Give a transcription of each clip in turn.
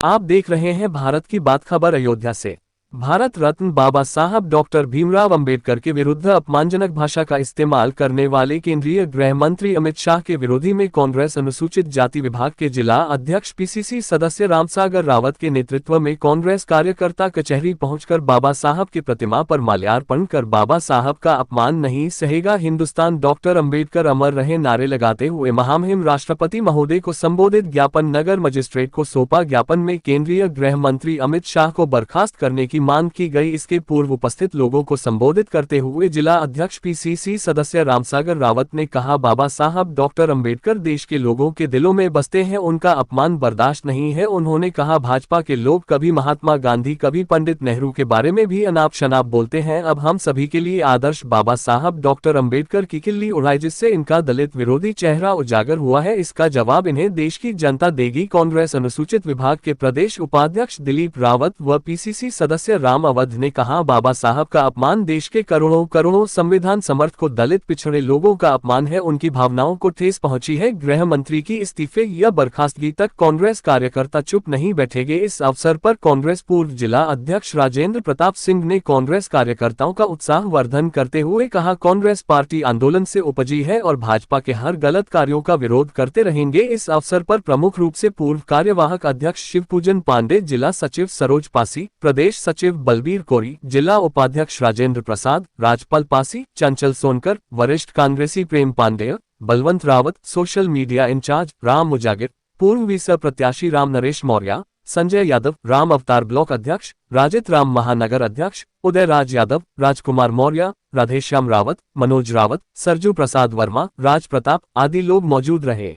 आप देख रहे हैं भारत की बात खबर अयोध्या से। भारत रत्न बाबा साहब डॉक्टर भीमराव अंबेडकर के विरुद्ध अपमानजनक भाषा का इस्तेमाल करने वाले केंद्रीय गृह मंत्री अमित शाह के विरोधी में कांग्रेस अनुसूचित जाति विभाग के जिला अध्यक्ष पीसीसी सदस्य रामसागर रावत के नेतृत्व में कांग्रेस कार्यकर्ता कचहरी पहुंचकर बाबा साहब की प्रतिमा पर माल्यार्पण कर बाबा साहब का अपमान नहीं सहेगा, हिंदुस्तान डॉक्टर अंबेडकर अमर रहे नारे लगाते हुए महामहिम राष्ट्रपति महोदय को संबोधित ज्ञापन नगर मजिस्ट्रेट को सौंपा। ज्ञापन में केंद्रीय गृह मंत्री अमित शाह को बर्खास्त करने की मांग की गई। इसके पूर्व उपस्थित लोगों को संबोधित करते हुए जिला अध्यक्ष पीसीसी सदस्य रामसागर रावत ने कहा, बाबा साहब डॉक्टर अंबेडकर देश के लोगों के दिलों में बसते हैं, उनका अपमान बर्दाश्त नहीं है। उन्होंने कहा, भाजपा के लोग कभी महात्मा गांधी कभी पंडित नेहरू के बारे में भी अनाप शनाप बोलते हैं। अब हम सभी के लिए आदर्श बाबा साहब डॉक्टर अंबेडकर की किल्ली उड़ाई, जिससे इनका दलित विरोधी चेहरा उजागर हुआ है। इसका जवाब इन्हें देश की जनता देगी। कांग्रेस अनुसूचित विभाग के प्रदेश उपाध्यक्ष दिलीप रावत व पीसीसी सदस्य राम अवध ने कहा, बाबा साहब का अपमान देश के करोड़ों संविधान समर्थ को दलित पिछड़े लोगों का अपमान है, उनकी भावनाओं को ठेस पहुंची है। गृह मंत्री की इस्तीफे या बर्खास्तगी तक कांग्रेस कार्यकर्ता चुप नहीं बैठेंगे। इस अवसर पर कांग्रेस पूर्व जिला अध्यक्ष राजेंद्र प्रताप सिंह ने कांग्रेस कार्यकर्ताओं का उत्साह वर्धन करते हुए कहा, कांग्रेस पार्टी आंदोलन से उपजी है और भाजपा के हर गलत कार्यों का विरोध करते रहेंगे। इस अवसर पर प्रमुख रूप से पूर्व कार्यवाहक अध्यक्ष शिवपूजन पांडे, जिला सचिव सरोज पासी, प्रदेश सचिव बलबीर कोरी, जिला उपाध्यक्ष राजेंद्र प्रसाद, राजपाल पासी, चंचल सोनकर, वरिष्ठ कांग्रेसी Prem Pandey, Balwant Rawat, social media incharge Ram Mujagir, पूर्व विस प्रत्याशी राम नरेश मौर्य, संजय यादव, राम अवतार ब्लॉक अध्यक्ष, राजित राम महानगर अध्यक्ष, उदय राज यादव, राजकुमार मौर्य, राधेश्याम रावत, मनोज रावत, सरजू प्रसाद वर्मा, राज प्रताप आदि लोग मौजूद रहे।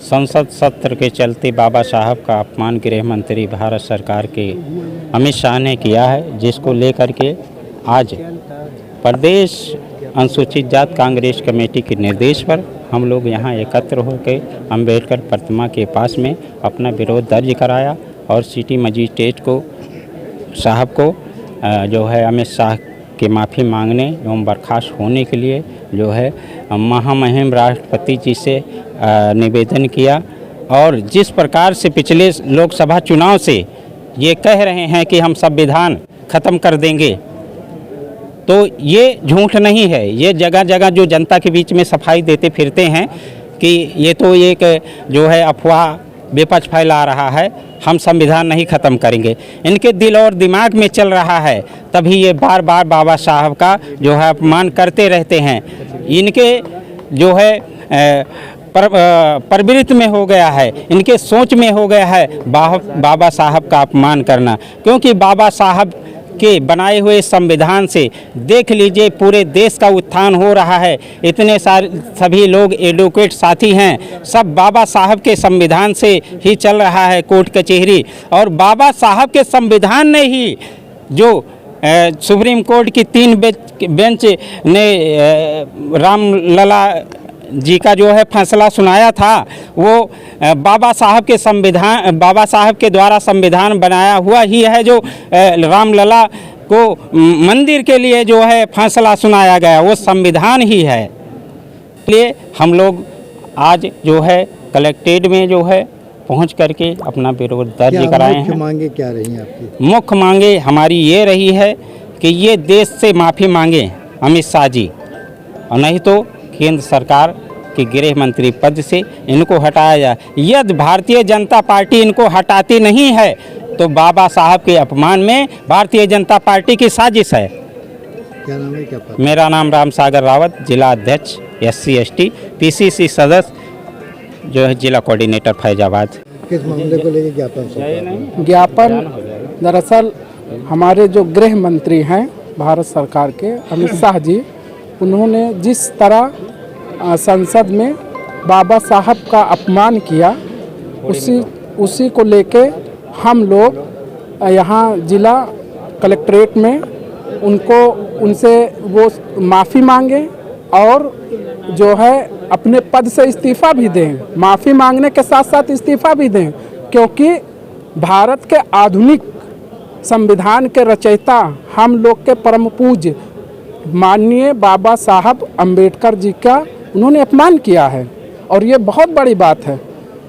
संसद सत्र के चलते बाबा साहब का अपमान गृह मंत्री भारत सरकार के अमित शाह ने किया है, जिसको लेकर के आज प्रदेश अनुसूचित जाति कांग्रेस कमेटी के निर्देश पर हम लोग यहाँ एकत्र होकर अंबेडकर प्रतिमा के पास में अपना विरोध दर्ज कराया और सिटी मजिस्ट्रेट को साहब को जो है अमित शाह के माफ़ी मांगने एवं बर्खास्त होने के लिए जो है महामहिम राष्ट्रपति जी से निवेदन किया। और जिस प्रकार से पिछले लोकसभा चुनाव से ये कह रहे हैं कि हम संविधान ख़त्म कर देंगे, तो ये झूठ नहीं है। ये जगह जगह जो जनता के बीच में सफाई देते फिरते हैं कि ये तो एक जो है अफवाह विपक्ष फैला रहा है, हम संविधान नहीं ख़त्म करेंगे। इनके दिल और दिमाग में चल रहा है, तभी ये बार बार बाबा साहब का जो है अपमान करते रहते हैं। इनके जो है प्रवृत्ति में हो गया है, इनके सोच में हो गया है बाबा साहब का अपमान करना, क्योंकि बाबा साहब के बनाए हुए संविधान से देख लीजिए पूरे देश का उत्थान हो रहा है। इतने सारे सभी लोग एडवोकेट साथी हैं, सब बाबा साहब के संविधान से ही चल रहा है कोर्ट कचहरी। और बाबा साहब के संविधान ने ही जो सुप्रीम कोर्ट की 3 बेंच ने रामलला जी का जो है फैसला सुनाया था, वो बाबा साहब के द्वारा संविधान बनाया हुआ ही है। जो रामलला को मंदिर के लिए जो है फैसला सुनाया गया, वो संविधान ही है। इसलिए हम लोग आज जो है कलेक्ट्रेट में जो है पहुंच करके अपना विरोध दर्ज कराए हैं। मुख्य मांगे क्या रही हैं आपकी? मुख्य मांगे हमारी ये रही है कि ये देश से माफ़ी मांगे अमित शाह जी, और नहीं तो केंद्र सरकार के गृह मंत्री पद से इनको हटाया जाए। यदि भारतीय जनता पार्टी इनको हटाती नहीं है तो बाबा साहब के अपमान में भारतीय जनता पार्टी की साजिश है। क्या नाम है? क्या मेरा नाम रामसागर रावत, जिला अध्यक्ष SC ST, PCC सदस्य जो है जिला कोऑर्डिनेटर फैजाबाद। किस मामले को लेकर ज्ञापन? ज्ञापन दरअसल हमारे जो गृह मंत्री हैं भारत सरकार के अमित शाह जी, उन्होंने जिस तरह संसद में बाबा साहब का अपमान किया, उसी को लेके हम लोग यहाँ जिला कलेक्ट्रेट में उनसे वो माफ़ी मांगे और जो है अपने पद से इस्तीफ़ा भी दें। माफ़ी मांगने के साथ साथ इस्तीफ़ा भी दें, क्योंकि भारत के आधुनिक संविधान के रचयिता हम लोग के परम पूज्य माननीय बाबा साहब अंबेडकर जी का उन्होंने अपमान किया है, और ये बहुत बड़ी बात है।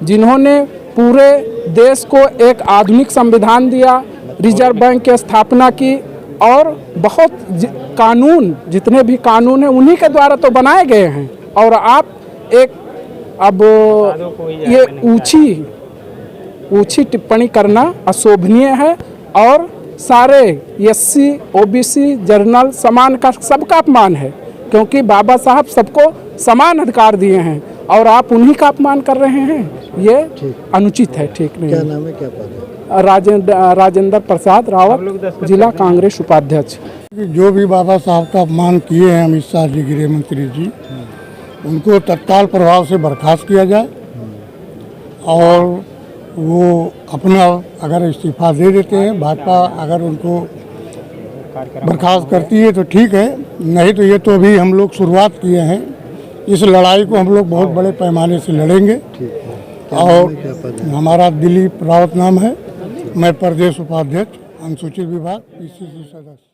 जिन्होंने पूरे देश को एक आधुनिक संविधान दिया, रिजर्व बैंक की स्थापना की और बहुत कानून, जितने भी कानून हैं उन्हीं के द्वारा तो बनाए गए हैं। और आप एक अब ये ऊंची टिप्पणी करना अशोभनीय है और सारे एससी, ओबीसी, जनरल समान का सबका अपमान है, क्योंकि बाबा साहब सबको समान अधिकार दिए हैं और आप उन्हीं का अपमान कर रहे हैं, ये अनुचित है, ठीक नहीं। क्या नाम है, क्या पद है? राजेंद्र प्रसाद रावत, जिला कांग्रेस उपाध्यक्ष। जो भी बाबा साहब का अपमान किए हैं अमित शाह जी, गृह मंत्री जी, उनको तत्काल प्रभाव से बर्खास्त किया जाए और वो अपना अगर इस्तीफा दे देते हैं, भाजपा अगर उनको बर्खास्त करती है तो ठीक है, नहीं तो ये तो अभी हम लोग शुरुआत किए हैं, इस लड़ाई को हम लोग बहुत बड़े पैमाने से लड़ेंगे। और हमारा दिलीप रावत नाम है, मैं प्रदेश उपाध्यक्ष अनुसूचित विभाग PCC सदस्य।